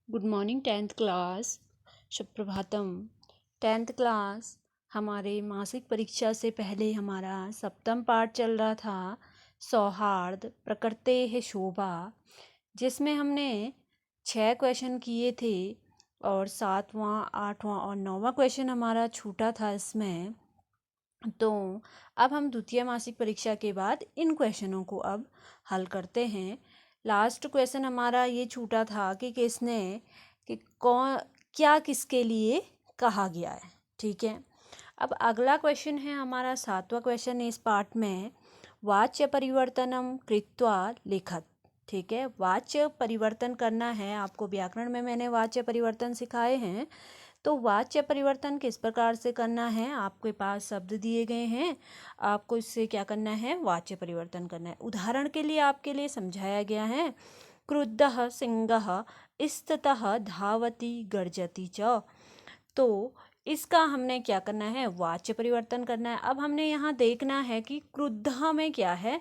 Good morning tenth class. सुप्रभातम। Tenth class, हमारे मासिक परीक्षा से पहले हमारा सप्तम पाठ चल रहा था, सौहार्द प्रकृते है शोभा, जिसमें हमने 6 क्वेश्चन किए थे और 7वां 8वां और 9वां क्वेश्चन हमारा छूटा था इसमें। तो अब हम द्वितीय मासिक परीक्षा के बाद इन क्वेश्चनों को अब हल करते हैं। लास्ट क्वेश्चन हमारा ये छूटा था कि किसने कि कौन क्या किसके लिए कहा गया है। ठीक है, अब अगला क्वेश्चन है हमारा 7वां क्वेश्चन इस पार्ट में, वाच्य परिवर्तनम कृत्वा लिखत। ठीक है, वाच्य परिवर्तन करना है आपको। व्याकरण में मैंने वाच्य परिवर्तन सिखाए हैं, तो वाच्य परिवर्तन किस प्रकार से करना है। आपके पास शब्द दिए गए हैं, आपको इससे क्या करना है, वाच्य परिवर्तन करना है। उदाहरण के लिए आपके लिए समझाया गया है, क्रुद्धः सिंहः स्थितः धावति गर्जति च। तो इसका हमने क्या करना है, वाच्य परिवर्तन करना है। अब हमने यहाँ देखना है कि क्रुद्ध में क्या है।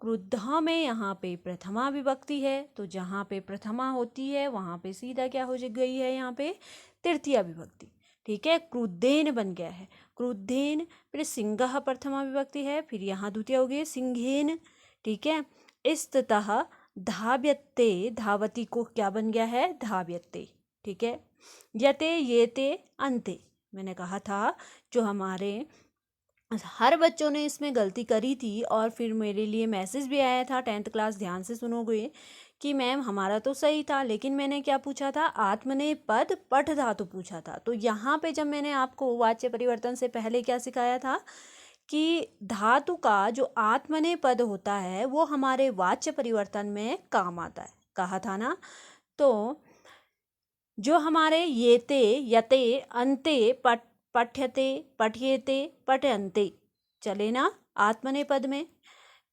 क्रुद्ध में यहाँ पे प्रथमा विभक्ति है, तो जहाँ पे प्रथमा होती है वहाँ पे सीधा क्या हो गई है, यहाँ पे तृतीया विभक्ति। ठीक है, क्रुद्धेन बन गया है, क्रुद्धेन, फिर सिंहः प्रथमा विभक्ति है, फिर यहाँ द्वितीय हो गई सिंहेन। ठीक है, स्थितः धाव्यते, धावती को क्या बन गया है, धाव्यते। ठीक है, यते येते अन्ते, मैंने कहा था जो हमारे हर बच्चों ने इसमें गलती करी थी और फिर मेरे लिए मैसेज भी आया था, 10th क्लास ध्यान से सुनोगे, कि मैम हमारा तो सही था लेकिन मैंने क्या पूछा था, आत्मनेपद पठ धातु पूछा था। तो यहाँ पे जब मैंने आपको वाच्य परिवर्तन से पहले क्या सिखाया था कि धातु का जो आत्मनेपद होता है वो हमारे वाच्य परिवर्तन में काम आता है, कहा था ना। तो जो हमारे येते यते अन्ते पठ्यते पठ्येते पठ्यन्ते चले ना आत्मनेपद में,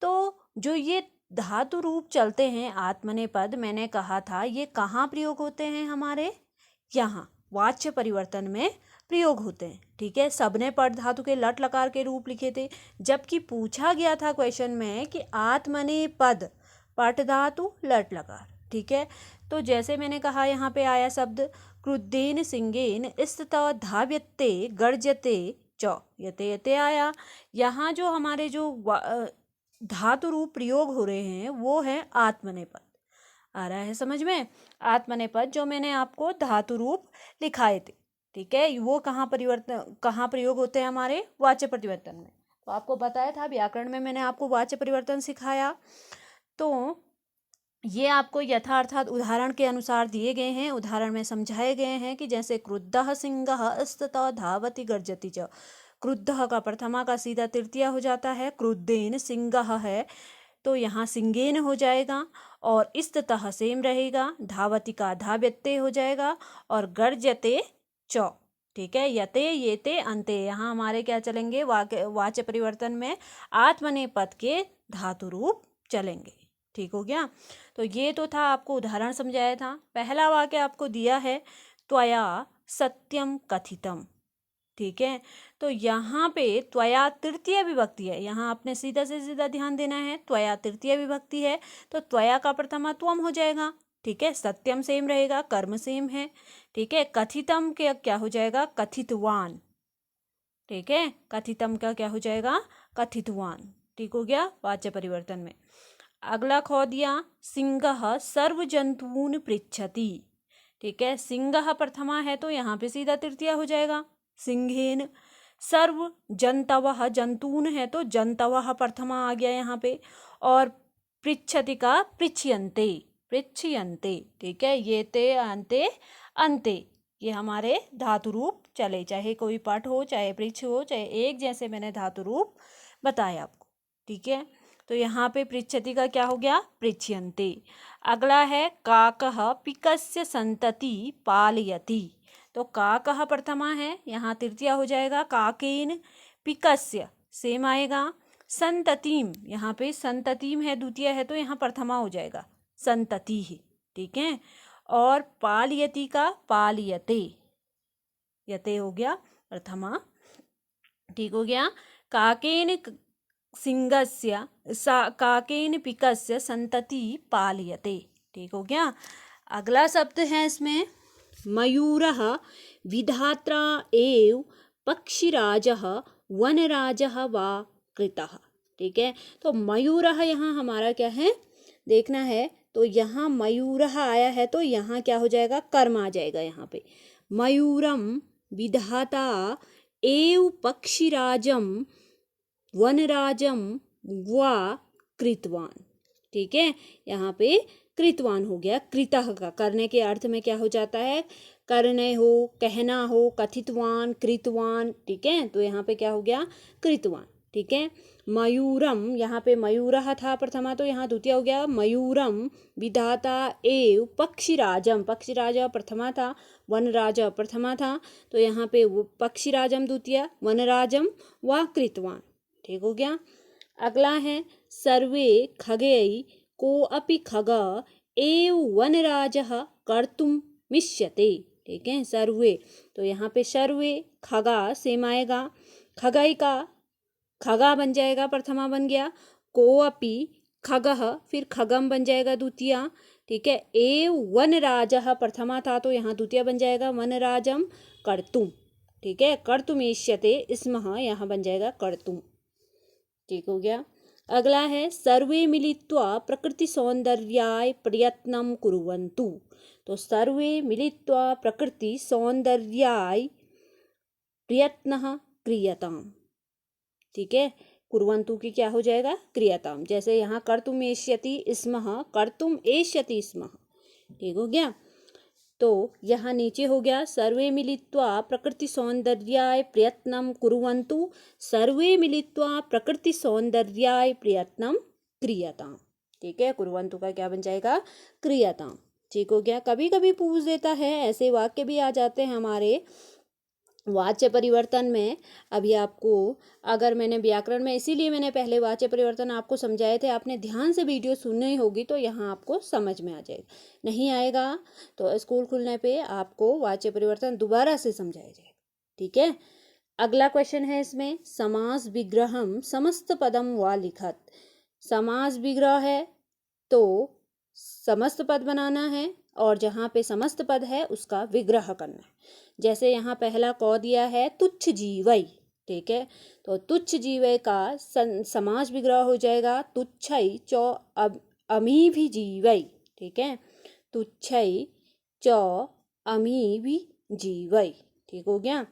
तो जो ये धातु रूप चलते हैं आत्मनेपद, मैंने कहा था ये कहाँ प्रयोग होते हैं, हमारे यहाँ वाच्य परिवर्तन में प्रयोग होते हैं। ठीक है, सबने पद धातु के लट लकार के रूप लिखे थे, जबकि पूछा गया था क्वेश्चन में कि आत्मनेपद पट धातु लट लकार। ठीक है, तो जैसे मैंने कहा यहाँ पे आया शब्द क्रुद्धेन सिंहेन स्थितः धाव्यते गर्जते च, यते यते आया। यहाँ जो हमारे जो धातु रूप प्रयोग हो रहे हैं वो है आत्मनेपद। आ रहा है समझ में, आत्मनेपद जो मैंने आपको धातु रूप लिखाए थे। ठीक है, वो कहाँ प्रयोग होते हैं, हमारे वाच्य परिवर्तन में। तो आपको बताया था व्याकरण में मैंने आपको वाच्य परिवर्तन सिखाया। तो ये आपको यथार्थात उदाहरण के अनुसार दिए गए हैं, उदाहरण में समझाए गए हैं कि जैसे क्रुद्धः सिंहः स्थितः धावति गर्जति च। क्रुद्धः का प्रथमा का सीधा तृतीया हो जाता है, क्रुद्धेन सिंहः है तो यहाँ सिंगेन हो जाएगा, और स्थितः सेम रहेगा, धावति का धाव्यते हो जाएगा, और गर्जते च। ठीक है, यते येते अन्ते, यहाँ हमारे क्या चलेंगे, वाच्य परिवर्तन में आत्मनेपद के धातु रूप चलेंगे। ठीक हो गया, तो ये तो था, आपको उदाहरण समझाया था। पहला वाक्य आपको दिया है, त्वया सत्यम कथितम। ठीक है, तो यहाँ पे त्वया तृतीय विभक्ति है, यहाँ आपने सीधा से सीधा ध्यान देना है, त्वया तृतीय विभक्ति है तो त्वया का प्रथमा त्वम हो जाएगा। ठीक है, सत्यम सेम रहेगा, कर्म सेम है। ठीक है, कथितम के क्या हो जाएगा, कथितवान। ठीक है, कथितम का क्या हो जाएगा, कथितवान। ठीक हो गया वाच्य परिवर्तन में। अगला खो दिया, सिंहः सर्व जंतून पृच्छति। ठीक है, सिंहः प्रथमा है तो यहाँ पे सीधा तृतीया हो जाएगा, सिंहेन। सर्व जंतवः जंतून है तो जंतवः प्रथमा आ गया यहाँ पे, और पृच्छति का पृच्छयन्ते, पृच्छयन्ते। ठीक है, ये ते अन्ते अन्ते, ये हमारे धातु रूप चले, चाहे कोई पठ हो चाहे पृच्छ हो चाहे एक जैसे मैंने धातु रूप बताया आपको। ठीक है, तो यहाँ पे पृच्छति का क्या हो गया, पृच्छयन्ते। अगला है काकः पिकस्य संतति पालयति। तो काकः प्रथमा है, यहाँ तृतीया हो जाएगा, काकेन, पिकस्य सेम आएगा, संततिम, यहाँ पे संततिम है द्वितीय है तो यहाँ प्रथमा हो जाएगा, संतति ही। ठीक है, और पालयति का पालयते, यते हो गया प्रथमा। ठीक हो गया, काकेन सिंहस्य काकेन पिकस्य संतति पालयते। ठीक हो गया। अगला शब्द है इसमें मयूरः विधात्रा एव पक्षिराजः वनराजः वा कृतः। ठीक है, तो मयूरः यहाँ हमारा क्या है देखना है। तो यहाँ मयूरः आया है तो यहाँ क्या हो जाएगा, कर्म आ जाएगा यहाँ पे। मयूरम विधाता एव पक्षिराजम वनराजम वा कृतवान। ठीक है, यहाँ पे कृतवान हो गया। कृतः का करने के अर्थ में क्या हो जाता है, करने हो, कहना हो, कथितवान, कृतवान। ठीक है, तो यहाँ पे क्या हो गया, कृतवान। ठीक है, मयूरम, यहाँ पे मयूरः था प्रथमा तो यहाँ द्वितीय हो गया। मयूरम विधाता एव पक्षिराजम, पक्षिराजा प्रथमा था, वनराजा प्रथमा था, तो यहाँ पे पक्षिराजम द्वितीय, वनराजम व कृतवान। ठीक हो गया। अगला है सर्वे खगेय को अपि खग एव वनराजः कर्तुम मिष्यते। ठीक है, सर्वे, तो यहाँ पे सर्वे खगा सेम आएगा, खगई का खगा बन जाएगा, प्रथमा बन गया। को अपि खगः, फिर खगम बन जाएगा द्वितीय। ठीक है, एव वनराजः प्रथमा था तो यहाँ द्वितीय बन जाएगा, वनराजम कर्तुम। ठीक है, कर्तुमेष्यते स्मः, यहाँ बन जाएगा कर्तुम। ठीक हो गया। अगला है सर्वे मिलित्वा प्रकृति सौंदर्याय प्रयत्नं कुर्वन्तु। तो सर्वे मिलित्वा प्रकृति सौंदर्याय प्रयत्नः क्रियताम। ठीक है, कुर्वन्तु की क्या हो जाएगा, क्रियताम। जैसे यहाँ कर्तुम एष्यति स्मः, कर्तुम एष्यति स्मः। ठीक हो गया। तो यहाँ नीचे हो गया सर्वे मिलित्वा प्रकृति सौंदर्याय प्रयत्नं कुर्वन्तु, सर्वे मिलित्वा प्रकृति सौंदर्याय प्रयत्नं क्रियताम। ठीक है, कुर्वन्तु का क्या बन जाएगा, क्रियताम। ठीक हो गया। कभी कभी पूछ देता है, ऐसे वाक्य भी आ जाते हैं हमारे वाच्य परिवर्तन में। अभी आपको अगर मैंने व्याकरण में, इसीलिए मैंने पहले वाच्य परिवर्तन आपको समझाए थे, आपने ध्यान से वीडियो सुननी होगी तो यहाँ आपको समझ में आ जाएगा। नहीं आएगा तो स्कूल खुलने पे आपको वाच्य परिवर्तन दोबारा से समझाया जाएगा। ठीक है, अगला क्वेश्चन है इसमें समास विग्रहम समस्त पदम वा लिखत। समास विग्रह है तो समस्त पद बनाना है और जहाँ पे समस्त पद है उसका विग्रह करना है। जैसे यहाँ पहला कौ दिया है तुच्छ जीवई। ठीक है, तो तुच्छ जीवय का समास विग्रह हो जाएगा तुच्छई चौ अमी भी जीवई। ठीक है, तुच्छई चौ अमी भी जीवई। ठीक हो गया।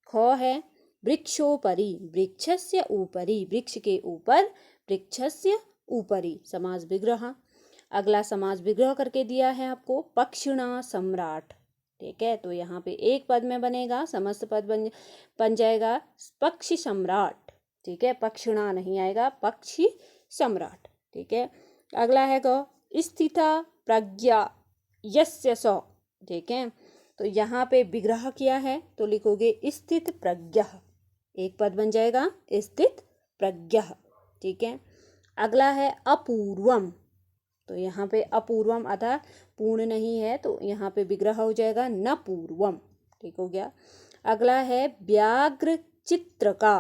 खौ है वृक्षोपरि, वृक्षस्य ऊपरी, वृक्ष के ऊपर, वृक्षस्य ऊपरी, समास विग्रह। अगला समास विग्रह करके दिया है आपको पक्षिणा सम्राट। ठीक है, तो यहाँ पे एक पद में बनेगा, समस्त पद बन जाएगा पक्षी सम्राट। ठीक है, पक्षिणा नहीं आएगा, पक्षी सम्राट। ठीक है, अगला है गौ स्थिता प्रज्ञा यस्य सौ। ठीक है, तो यहाँ पे विग्रह किया है तो लिखोगे स्थित प्रज्ञा, एक पद बन जाएगा स्थित प्रज्ञा। ठीक है, अगला है अपूर्वम, तो यहाँ पे अपूर्वम अतः पूर्ण नहीं है तो यहाँ पे विग्रह हो जाएगा न पूर्वम। ठीक हो गया। अगला है व्याघ्र चित्रका,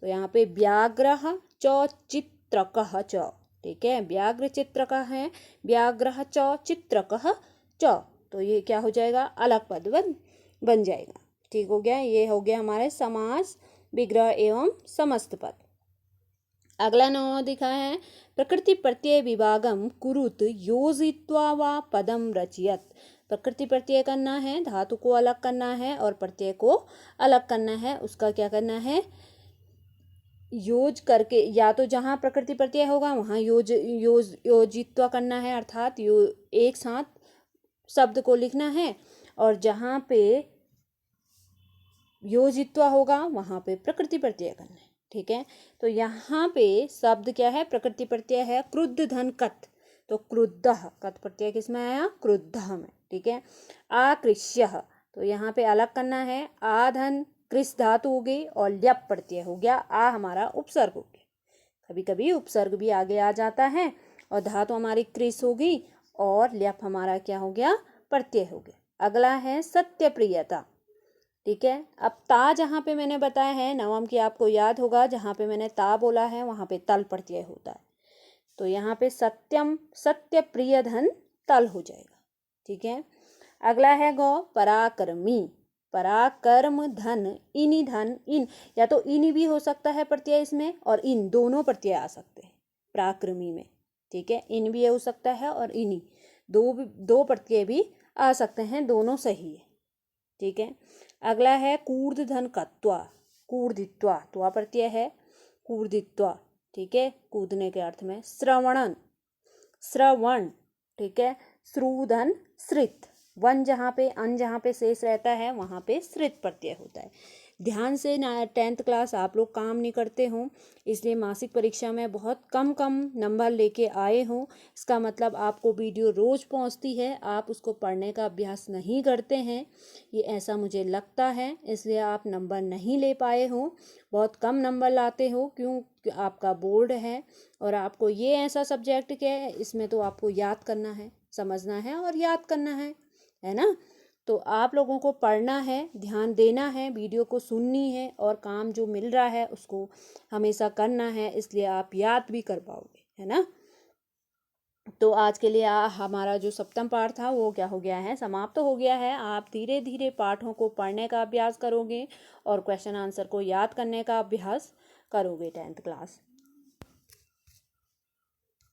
तो यहाँ पे व्याघ्र चौचित्रकः च। ठीक है, व्याघ्र चित्रका है, व्याघ्र चौचित्रकः च, तो ये क्या हो जाएगा, अलग पद बन जाएगा। ठीक हो गया। ये हो गया हमारे समास विग्रह एवं समस्त पद। अगला नौ दिखा है प्रकृति प्रत्यय विभागम कुरुत योजित्वा वा पदम रचयत। प्रकृति प्रत्यय करना है, धातु को अलग करना है और प्रत्यय को अलग करना है, उसका क्या करना है, योज करके, या तो जहाँ प्रकृति प्रत्यय होगा वहाँ योजित्वा करना है, अर्थात एक साथ शब्द को लिखना है, और जहाँ पे योजित्वा होगा वहाँ पे प्रकृति प्रत्यय करना है। ठीक है, तो यहाँ पे शब्द क्या है, प्रकृति प्रत्यय है क्रुद्ध धन कत, तो क्रुद्धः, कत प्रत्यय किसमें आया, क्रुद्धः में। ठीक है, आकृष्यः, तो यहाँ पे अलग करना है, आधन कृष धातु हो गई और ल्यप प्रत्यय हो गया, आ हमारा उपसर्ग हो गया। कभी कभी उपसर्ग भी आगे आ जाता है और धातु हमारी कृष हो गई और ल्यप हमारा क्या हो गया, प्रत्यय हो गया। अगला है सत्य प्रियता। ठीक है, अब ता जहाँ पे मैंने बताया है नवम की, आपको याद होगा जहाँ पे मैंने ता बोला है वहाँ पे तल प्रत्यय होता है, तो यहाँ पे सत्यम, सत्य प्रिय धन तल हो जाएगा। ठीक है। अगला है गौ पराक्रमी। पराक्रम धन इनि धन इन, या तो इनि भी हो सकता है प्रत्यय इसमें और इन दोनों प्रत्यय आ सकते हैं पराक्रमी में, ठीक है। इन भी हो सकता है और इनि दो प्रत्यय भी आ सकते हैं, दोनों सही है, ठीक है। अगला है कूर्दधन कत्वा। कूर्दित्वा त्वा प्रत्यय है, कूर्दित्वा, ठीक है, कूदने के अर्थ में। श्रवणन श्रवण, ठीक है। श्रुधन श्रित, वन जहाँ पे अन जहाँ पे शेष रहता है वहाँ पे श्रित प्रत्यय होता है। ध्यान से ना 10th क्लास आप लोग काम नहीं करते हो, इसलिए मासिक परीक्षा में बहुत कम नंबर लेके आए हो। इसका मतलब आपको वीडियो रोज़ पहुँचती है, आप उसको पढ़ने का अभ्यास नहीं करते हैं, ये ऐसा मुझे लगता है, इसलिए आप नंबर नहीं ले पाए हो, बहुत कम नंबर लाते हो। क्यों? आपका बोर्ड है और आपको ये ऐसा सब्जेक्ट क्या है, इसमें तो आपको याद करना है, समझना है और याद करना है ना। तो आप लोगों को पढ़ना है, ध्यान देना है, वीडियो को सुननी है और काम जो मिल रहा है उसको हमेशा करना है, इसलिए आप याद भी कर पाओगे, है ना। तो आज के लिए हमारा जो सप्तम पाठ था वो क्या हो गया है, समाप्त तो हो गया है। आप धीरे धीरे पाठों को पढ़ने का अभ्यास करोगे और क्वेश्चन आंसर को याद करने का अभ्यास करोगे 10th क्लास।